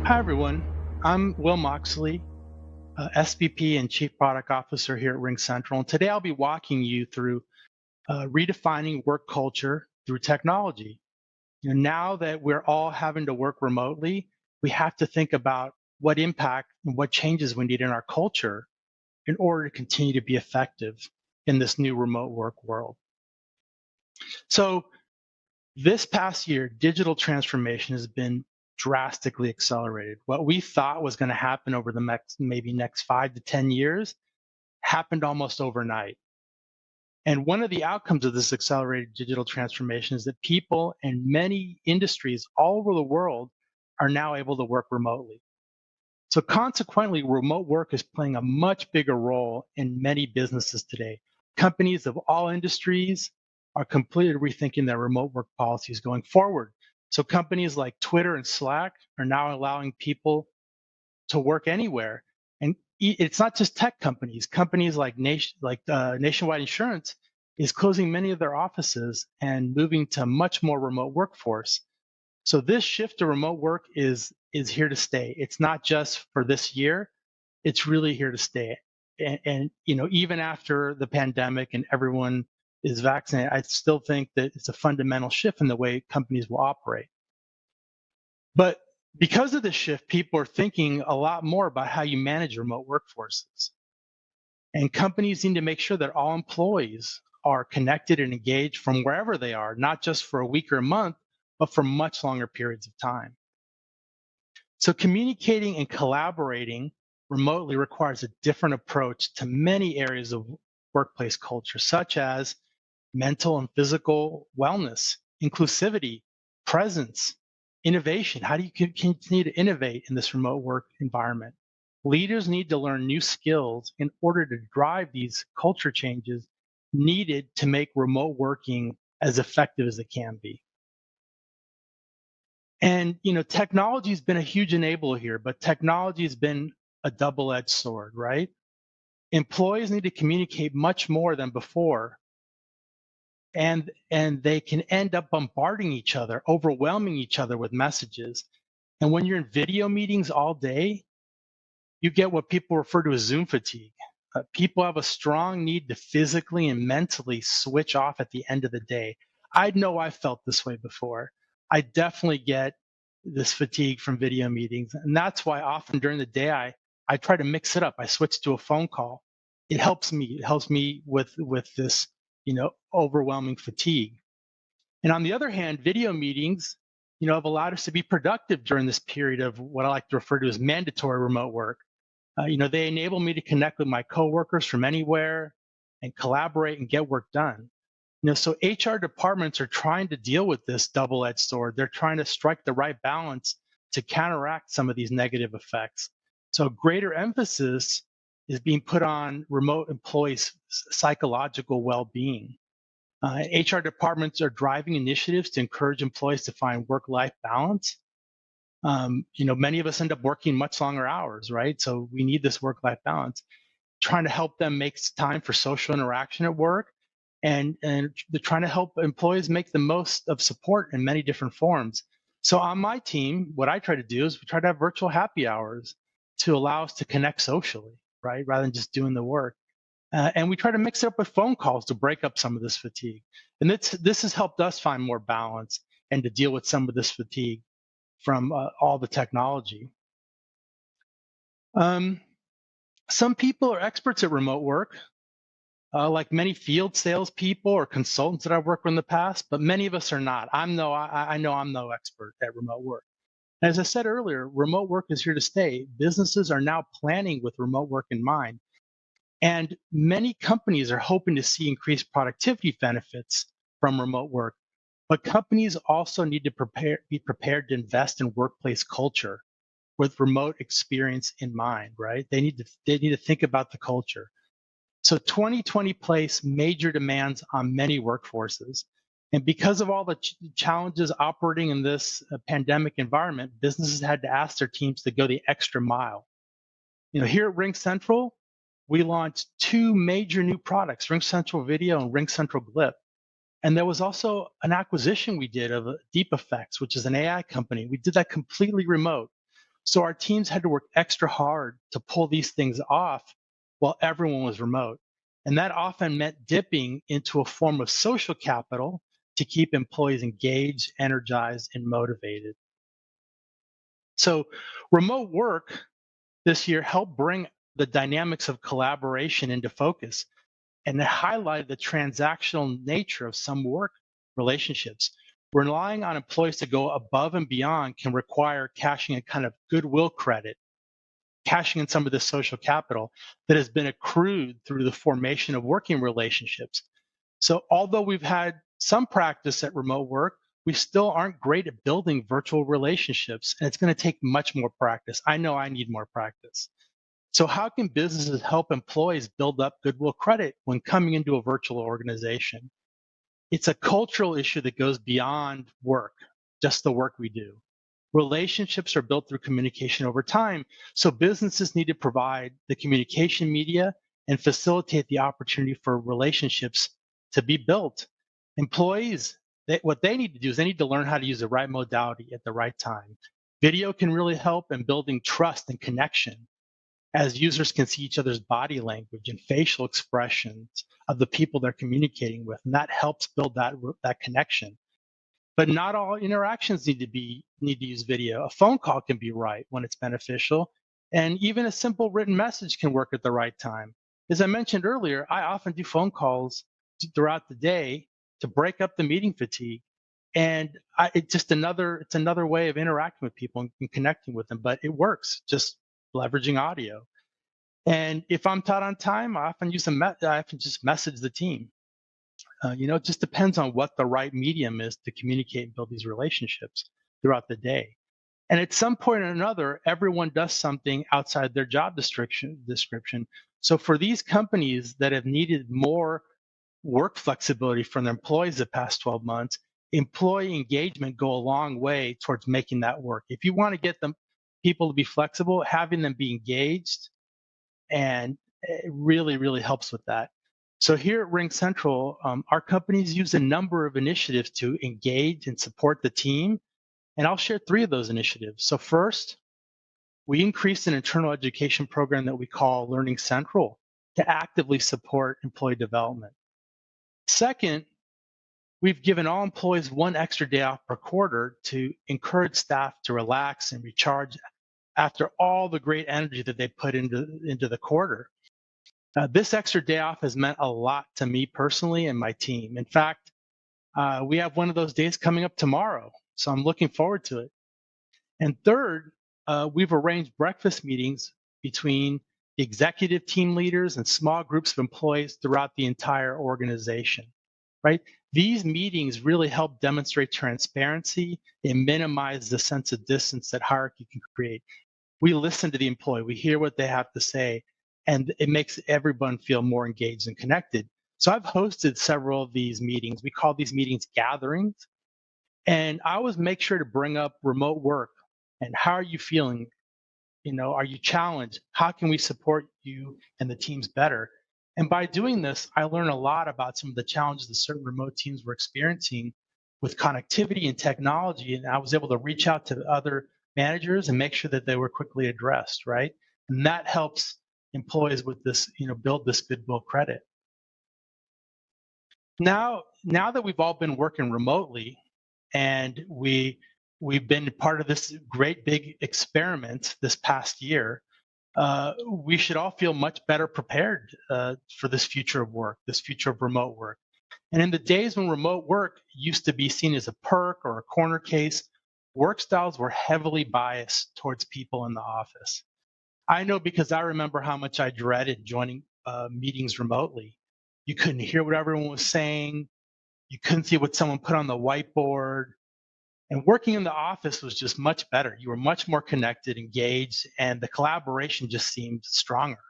Hi, everyone. I'm Will Moxley, SVP and Chief Product Officer here at RingCentral. And today I'll be walking you through redefining work culture through technology. Now that we're all having to work remotely, we have to think about what impact and what changes we need in our culture in order to continue to be effective in this new remote work world. So, this past year, digital transformation has been drastically accelerated. What we thought was going to happen over the next 5 to 10 years happened almost overnight. And one of the outcomes of this accelerated digital transformation is that people in many industries all over the world are now able to work remotely. So consequently, remote work is playing a much bigger role in many businesses today. Companies of all industries are completely rethinking their remote work policies going forward. So companies like Twitter and Slack are now allowing people to work anywhere. And it's not just tech companies. Companies like Nationwide Insurance is closing many of their offices and moving to a much more remote workforce. So this shift to remote work is here to stay. It's not just for this year; it's really here to stay. And even after the pandemic and everyone is vaccinated, I still think that it's a fundamental shift in the way companies will operate. But because of this shift, people are thinking a lot more about how you manage remote workforces. And companies need to make sure that all employees are connected and engaged from wherever they are, not just for a week or a month, but for much longer periods of time. So communicating and collaborating remotely requires a different approach to many areas of workplace culture, such as mental and physical wellness, inclusivity, presence, innovation. How do you continue to innovate in this remote work environment? Leaders need to learn new skills in order to drive these culture changes needed to make remote working as effective as it can be. And technology has been a huge enabler here, but technology has been a double-edged sword, right? Employees need to communicate much more than before, and they can end up bombarding each other, overwhelming each other with messages. And when you're in video meetings all day, you get what people refer to as Zoom fatigue. People have a strong need to physically and mentally switch off at the end of the day. I know I felt this way before. I definitely get this fatigue from video meetings. And that's why often during the day, I try to mix it up. I switch to a phone call. It helps me. It helps me with this, overwhelming fatigue. And on the other hand, video meetings, have allowed us to be productive during this period of what I like to refer to as mandatory remote work. They enable me to connect with my coworkers from anywhere and collaborate and get work done. So HR departments are trying to deal with this double-edged sword. They're trying to strike the right balance to counteract some of these negative effects. So greater emphasis is being put on remote employees' psychological well-being. HR departments are driving initiatives to encourage employees to find work-life balance. Many of us end up working much longer hours, right? So we need this work-life balance. Trying to help them make time for social interaction at work, and they're trying to help employees make the most of support in many different forms. So on my team, what I try to do is we try to have virtual happy hours to allow us to connect socially, right, rather than just doing the work. And we try to mix it up with phone calls to break up some of this fatigue. And this has helped us find more balance and to deal with some of this fatigue from all the technology. Some people are experts at remote work, like many field salespeople or consultants that I've worked with in the past, but many of us are not. I know I'm no expert at remote work. As I said earlier, remote work is here to stay. Businesses are now planning with remote work in mind. And many companies are hoping to see increased productivity benefits from remote work. But companies also need to be prepared to invest in workplace culture with remote experience in mind, right? They need to think about the culture. So 2020 placed major demands on many workforces. And because of all the challenges operating in this pandemic environment, businesses had to ask their teams to go the extra mile. Here at RingCentral, we launched two major new products, RingCentral Video and RingCentral Glip. And there was also an acquisition we did of Deep Effects, which is an AI company. We did that completely remote. So our teams had to work extra hard to pull these things off while everyone was remote. And that often meant dipping into a form of social capital to keep employees engaged, energized, and motivated. So remote work this year helped bring the dynamics of collaboration into focus, and it highlighted the transactional nature of some work relationships. Relying on employees to go above and beyond can require cashing a kind of goodwill credit, cashing in some of this social capital that has been accrued through the formation of working relationships. So, although we've had some practice at remote work, we still aren't great at building virtual relationships, and it's going to take much more practice. I know I need more practice. So, how can businesses help employees build up goodwill credit when coming into a virtual organization? It's a cultural issue that goes beyond work, just the work we do. Relationships are built through communication over time, so businesses need to provide the communication media and facilitate the opportunity for relationships to be built. Employees, what they need to do is they need to learn how to use the right modality at the right time. Video can really help in building trust and connection as users can see each other's body language and facial expressions of the people they're communicating with, and that helps build that connection. But not all interactions need to use video. A phone call can be right when it's beneficial, and even a simple written message can work at the right time. As I mentioned earlier, I often do phone calls throughout the day to break up the meeting fatigue, and it's another way of interacting with people and connecting with them. But it works, just leveraging audio. And if I'm taught on time, I often just message the team. It just depends on what the right medium is to communicate and build these relationships throughout the day. And at some point or another, everyone does something outside their job description. So for these companies that have needed more work flexibility from their employees the past 12 months, employee engagement go a long way towards making that work. If you want to get them people to be flexible, having them be engaged and it really, really helps with that. So here at RingCentral, our companies use a number of initiatives to engage and support the team, and I'll share three of those initiatives. So first, we increased an internal education program that we call Learning Central to actively support employee development. Second, we've given all employees one extra day off per quarter to encourage staff to relax and recharge after all the great energy that they put into the quarter. This extra day off has meant a lot to me personally and my team. In fact, we have one of those days coming up tomorrow, so I'm looking forward to it. And third, we've arranged breakfast meetings between the executive team leaders and small groups of employees throughout the entire organization, right? These meetings really help demonstrate transparency and minimize the sense of distance that hierarchy can create. We listen to the employee, we hear what they have to say, and it makes everyone feel more engaged and connected. So I've hosted several of these meetings. We call these meetings gatherings. And I always make sure to bring up remote work and how are you feeling? Are you challenged? How can we support you and the teams better? And by doing this, I learn a lot about some of the challenges that certain remote teams were experiencing with connectivity and technology. And I was able to reach out to other managers and make sure that they were quickly addressed, right? And that helps employees with this, build this goodwill credit. Now that we've all been working remotely and we've been part of this great big experiment this past year, we should all feel much better prepared for this future of work, this future of remote work. And in the days when remote work used to be seen as a perk or a corner case, work styles were heavily biased towards people in the office. I know because I remember how much I dreaded joining meetings remotely. You couldn't hear what everyone was saying. You couldn't see what someone put on the whiteboard. And working in the office was just much better. You were much more connected, engaged, and the collaboration just seemed stronger.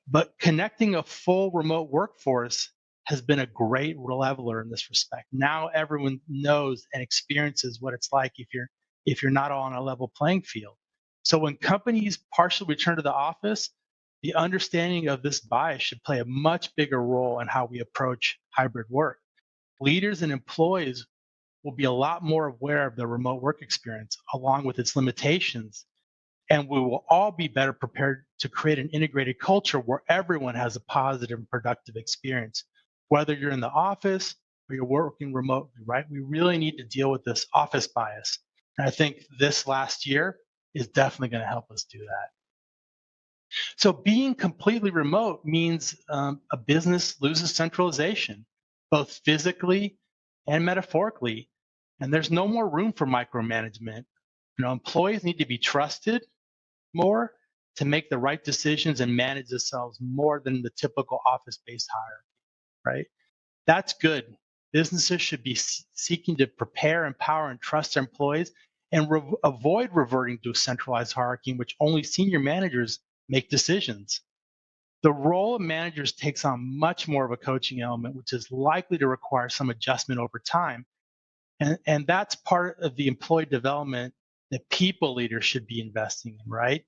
But connecting a full remote workforce has been a great leveler in this respect. Now everyone knows and experiences what it's like if you're not all on a level playing field. So when companies partially return to the office, the understanding of this bias should play a much bigger role in how we approach hybrid work. Leaders and employees will be a lot more aware of the remote work experience along with its limitations And we will all be better prepared to create an integrated culture where everyone has a positive and productive experience, whether you're in the office or you're working remotely, right? We really need to deal with this office bias. And I think this last year is definitely going to help us do that. So being completely remote means a business loses centralization, both physically and metaphorically. And there's no more room for micromanagement. Employees need to be trusted more to make the right decisions and manage themselves more than the typical office-based hierarchy, right? That's good. Businesses should be seeking to prepare, empower, and trust their employees and avoid reverting to a centralized hierarchy in which only senior managers make decisions. The role of managers takes on much more of a coaching element, which is likely to require some adjustment over time. And that's part of the employee development that people leaders should be investing in, right?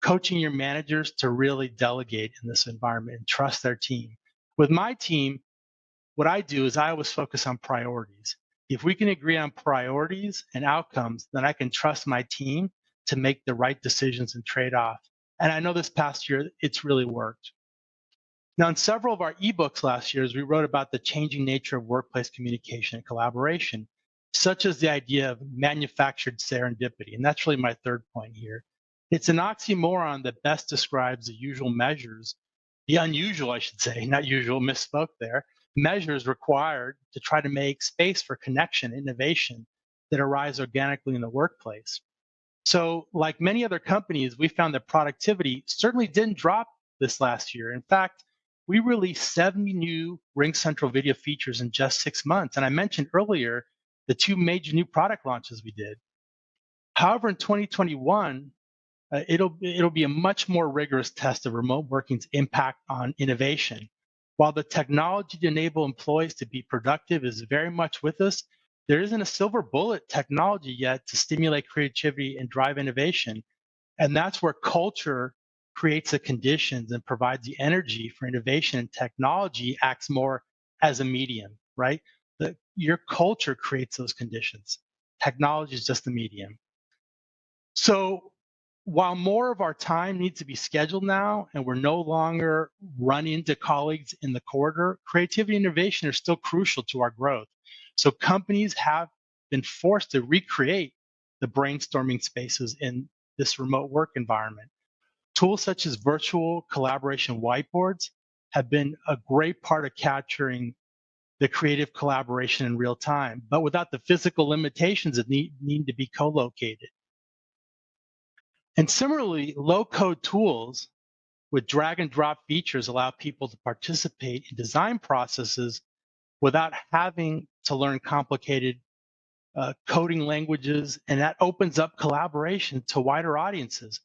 Coaching your managers to really delegate in this environment and trust their team. With my team, what I do is I always focus on priorities. If we can agree on priorities and outcomes, then I can trust my team to make the right decisions and trade off. And I know this past year, it's really worked. Now, in several of our ebooks last year, we wrote about the changing nature of workplace communication and collaboration, such as the idea of manufactured serendipity. And that's really my third point here. It's an oxymoron that best describes the usual measures, the unusual, I should say, not usual, misspoke there, measures required to try to make space for connection, innovation that arise organically in the workplace. So, like many other companies, we found that productivity certainly didn't drop this last year. In fact, we released 70 new RingCentral video features in just 6 months. And I mentioned earlier the two major new product launches we did. However, in 2021, it'll be a much more rigorous test of remote working's impact on innovation. While the technology to enable employees to be productive is very much with us, there isn't a silver bullet technology yet to stimulate creativity and drive innovation. And that's where culture creates the conditions and provides the energy for innovation, and technology acts more as a medium, right? Your culture creates those conditions. Technology is just the medium. So while more of our time needs to be scheduled now and we're no longer run into colleagues in the corridor, creativity and innovation are still crucial to our growth. So companies have been forced to recreate the brainstorming spaces in this remote work environment. Tools such as virtual collaboration whiteboards have been a great part of capturing the creative collaboration in real time, but without the physical limitations that need to be co-located. And similarly, low-code tools with drag and drop features allow people to participate in design processes without having to learn complicated coding languages, and that opens up collaboration to wider audiences.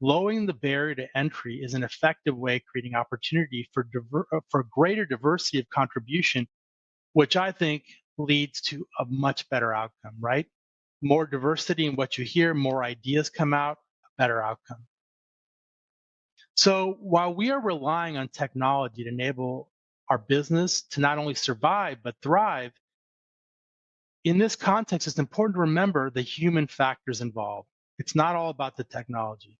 Lowering the barrier to entry is an effective way of creating opportunity for greater diversity of contribution, which I think leads to a much better outcome, right? More diversity in what you hear, more ideas come out, a better outcome. So while we are relying on technology to enable our business to not only survive, but thrive, in this context, it's important to remember the human factors involved. It's not all about the technology.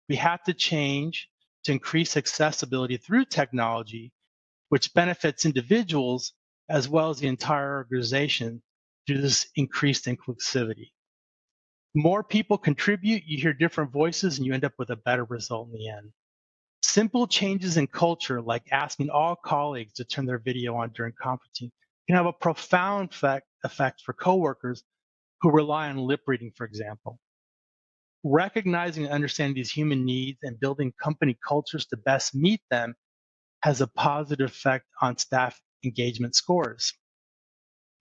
We have to change to increase accessibility through technology, which benefits individuals as well as the entire organization through this increased inclusivity. More people contribute, you hear different voices, and you end up with a better result in the end. Simple changes in culture, like asking all colleagues to turn their video on during conferencing, can have a profound effect for coworkers who rely on lip reading, for example. Recognizing and understanding these human needs and building company cultures to best meet them has a positive effect on staff engagement scores.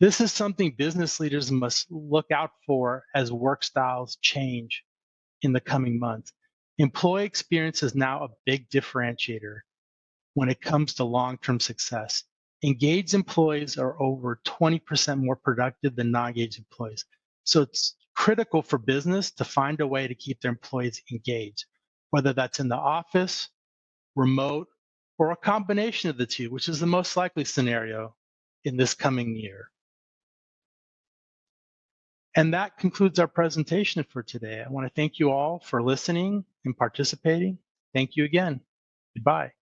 This is something business leaders must look out for as work styles change in the coming months. Employee experience is now a big differentiator when it comes to long-term success. Engaged employees are over 20% more productive than non-engaged employees. So it's critical for business to find a way to keep their employees engaged, whether that's in the office, remote, or a combination of the two, which is the most likely scenario in this coming year. And that concludes our presentation for today. I want to thank you all for listening and participating. Thank you again. Goodbye.